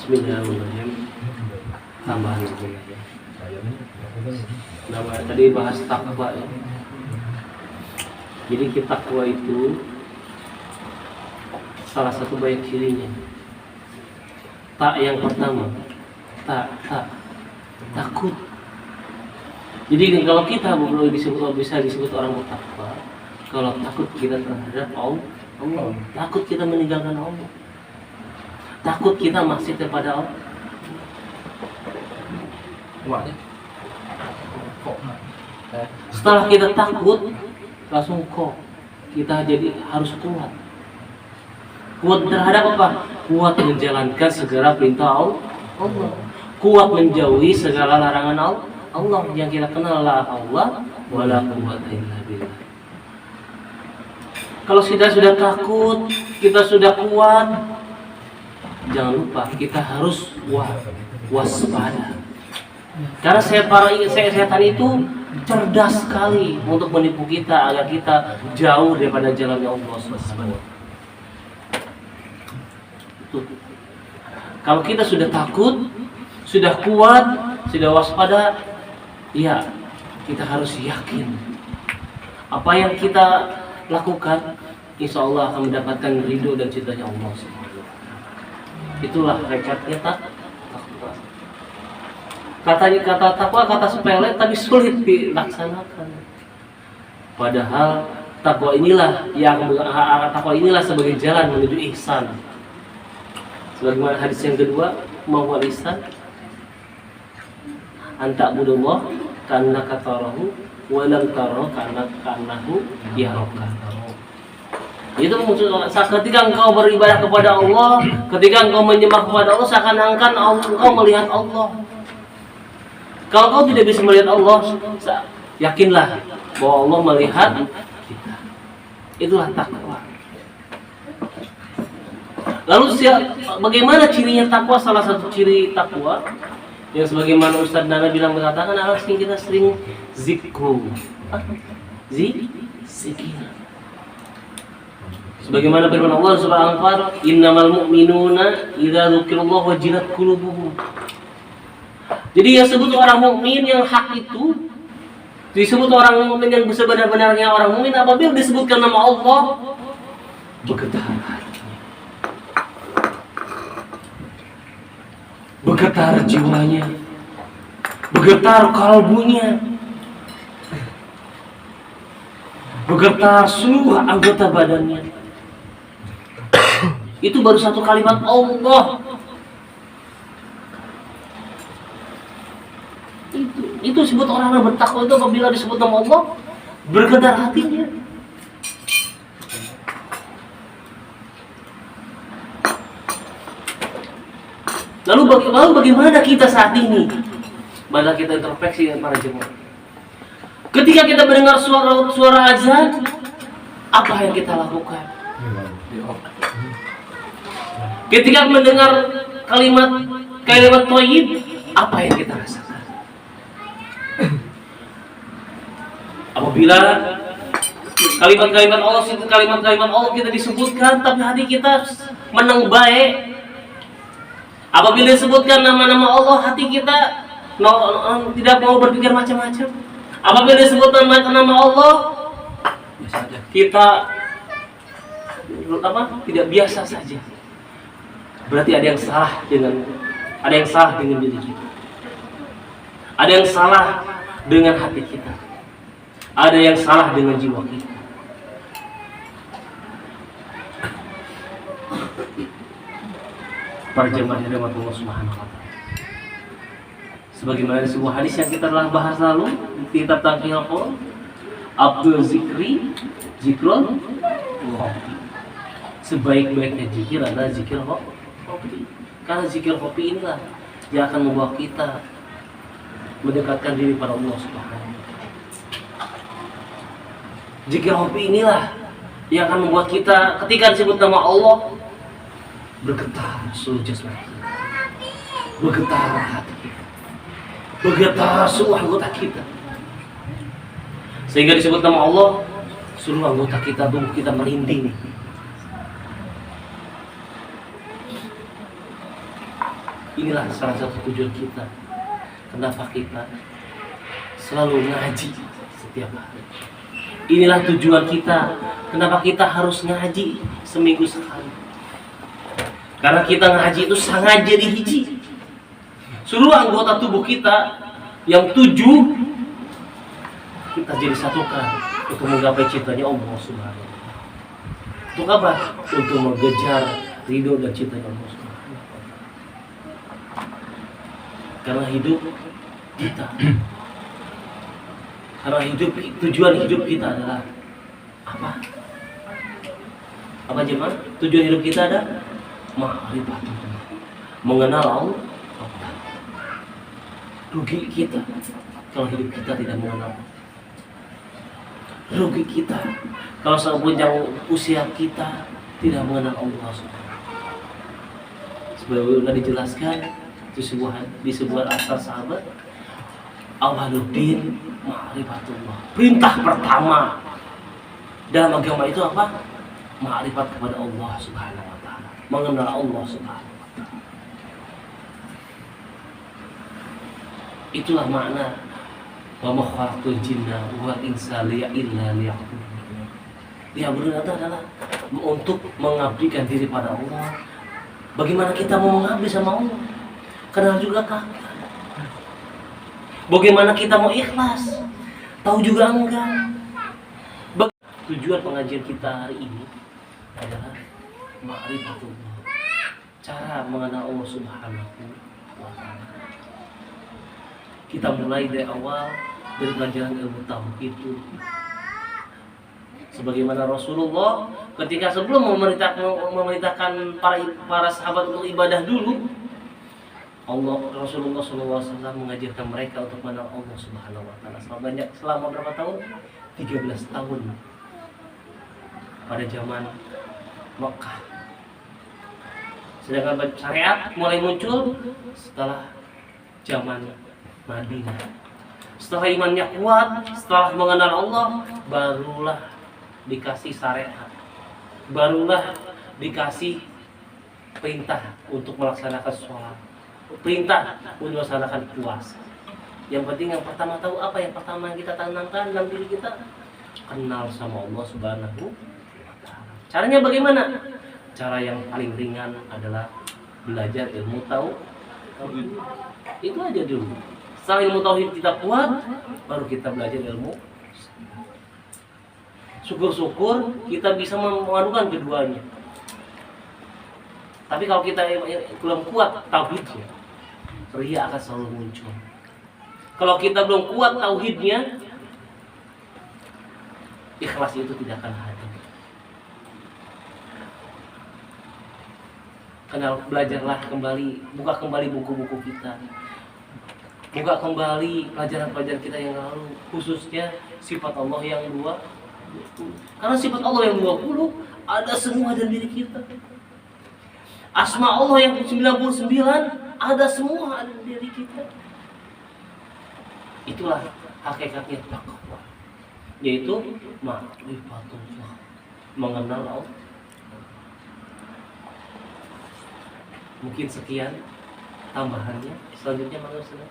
Bismillahirrahmanirrahim. Tambahan lagi ya. Nama tadi bahas takwa ya. Jadi kita takwa itu salah satu baik cirinya. Tak yang pertama, takut. Jadi kalau kita bisa disebut orang bertakwa, kalau takut kita terhadap Allah, takut kita meninggalkan Allah, takut kita maksiat kepada Allah. Setelah kita takut, langsung kita jadi harus kuat. Kuat terhadap apa? Kuat menjalankan segala perintah Allah. Kuat menjauhi segala larangan Allah yang kita kenal la Allah wala quwwata illa billah. Kalau kita sudah takut, kita sudah kuat, jangan lupa kita harus waspada. Karena setan itu cerdas sekali untuk menipu kita agar kita jauh daripada jalannya Allah Subhanahu. Kalau kita sudah takut, sudah kuat, sudah waspada, ya kita harus yakin apa yang kita lakukan insya Allah akan mendapatkan ridho dan cintanya Allah Subhanahu. Itulah rekatnya takwa. Kata takwa kata sepele tapi sulit dilaksanakan. Padahal takwa inilah sebagai jalan menuju ihsan. Sebagaimana hadis yang kedua, mau ihsan anta budullah karena katarahu walam taro karnahu yaraka. Itu maksudnya ketika engkau beribadah kepada Allah, ketika engkau menyembah kepada Allah, seakan-akan engkau melihat Allah. Kalau kau tidak bisa melihat Allah, yakinlah bahwa Allah melihat kita. Itulah takwa. Lalu bagaimana cirinya takwa? Salah satu ciri takwa yang sebagaimana Ustaz Nana bilang mengatakan adalah kita sering zikru. Zikir. Sebagaimana firman Allah Subhanahu wa taala, "Innamal mu'minuna idza dzukirallahu wajilat qulubuhum." Jadi yang disebut orang mukmin yang hak itu disebut orang mukmin yang sebenar-benarnya orang mukmin apabila disebutkan nama Allah bergetar hatinya, bergetar jiwanya, bergetar kalbunya, bergetar seluruh anggota badannya. Itu baru satu kalimat Allah. Itu disebut orang yang bertakwa itu apabila disebut nama Allah bergetar hatinya. Lalu bagaimana kita saat ini? Mari kita introspeksi dengan para jemaah. Ketika kita mendengar suara azan, apa yang kita lakukan? Ketika mendengar kalimat thayyib, apa yang kita rasakan? Apabila kalimat-kalimat Allah kita disebutkan, tapi hati kita menang baik. Apabila disebutkan nama-nama Allah, hati kita tidak mau berpikir macam-macam. Apabila disebutkan nama Allah, kita tidak biasa saja. Berarti ada yang salah dengan diri kita. Ada yang salah dengan hati kita. Ada yang salah dengan jiwa kita. Para jemaah yang dirahmati Allah Subhanahu wa taala. Sebagaimana sebuah hadis yang kita telah bahas lalu di kitab Taqiyul Qaul, Abdul Zikri Zikrul Khofi. Sebaik-baiknya zikir adalah zikir khofi. Karena zikir khofi inilah yang akan membawa kita mendekatkan diri pada Allah Subhanahu. Zikir khofi inilah yang akan membuat kita ketika disebut nama Allah bergetar seluruh jasmani kita, bergetar hati kita, bergetar seluruh anggota kita, sehingga disebut nama Allah seluruh anggota kita, tubuh kita merinding. Inilah salah satu tujuan kita. Kenapa kita selalu ngaji setiap hari. Inilah tujuan kita. Kenapa kita harus ngaji seminggu sekali. Karena kita ngaji itu sangat jadi hiji. Seluruh anggota tubuh kita yang 7 kita jadi satukan untuk menggapai cintanya Allah Subhanahu wa Ta'ala. Untuk apa? Untuk mengejar ridho dan cintanya Allah Subhanahu wa Ta'ala. Karena hidup kita, karena tujuan hidup kita adalah apa? Apa jemaah? Tujuan hidup kita ada ma'rifatullah, mengenal Allah. Rugi kita kalau hidup kita tidak mengenal. Rugi kita kalau sepanjang usia kita tidak mengenal Allah. Sebagaimana dijelaskan di sebuah asar sahabat, Awaluddin ma'rifatullah. Perintah pertama dalam agama itu apa? Ma'rifat kepada Allah Subhanahu wa Ta'ala, mengenal Allah Subhanahu wa Ta'ala. Itulah makna wa ma khalaqtul jinna wal insa illa liya'budun. Liya'budun itu adalah untuk mengabdikan diri pada Allah. Bagaimana kita mau mengabdi sama Allah? Kenal juga kagak. Bagaimana kita mau ikhlas? Tahu juga enggak. Tujuan pengajian kita hari ini adalah ma'rifatullah. Cara mengenal Allah Subhanahu wa Ta'ala. Kita mulai dari awal dari pelajaran ilmu tauhid itu. Sebagaimana Rasulullah ketika sebelum memerintahkan para sahabat untuk ibadah dulu, Rasulullah SAW mengajarkan mereka untuk mengenal Allah Subhanahu wa Ta'ala selama berapa tahun? 13 tahun pada zaman Mekah. Sedangkan syariat mulai muncul setelah zaman Madinah. Setelah imannya kuat, setelah mengenal Allah, barulah dikasih syariat, barulah dikasih perintah untuk melaksanakan sholat, perintah untuk melaksanakan puasa. Yang penting yang pertama tahu apa? Yang pertama yang kita tanamkan dalam diri kita, kenal sama Allah Subhanahu wa Ta'ala. Caranya bagaimana? Cara yang paling ringan adalah belajar ilmu tauhid. Itu aja dulu. Setelah ilmu tauhid kita kuat, baru kita belajar ilmu. Syukur-syukur kita bisa memadukan keduanya. Tapi kalau kita belum kuat tauhidnya, riya akan selalu muncul. Kalau kita belum kuat tauhidnya, ikhlas itu tidak akan hadir. Kenal, belajarlah kembali, buka kembali buku-buku kita, buka kembali pelajaran-pelajaran kita yang lalu, khususnya sifat Allah yang 20. Karena sifat Allah yang 20 ada semua dalam diri kita. Asma Allah yang 99 ada semua dalam diri kita. Itulah hakikatnya takwa, yaitu ma'rifatullah, mengenal Allah. Mungkin sekian tambahannya. Selanjutnya manusia.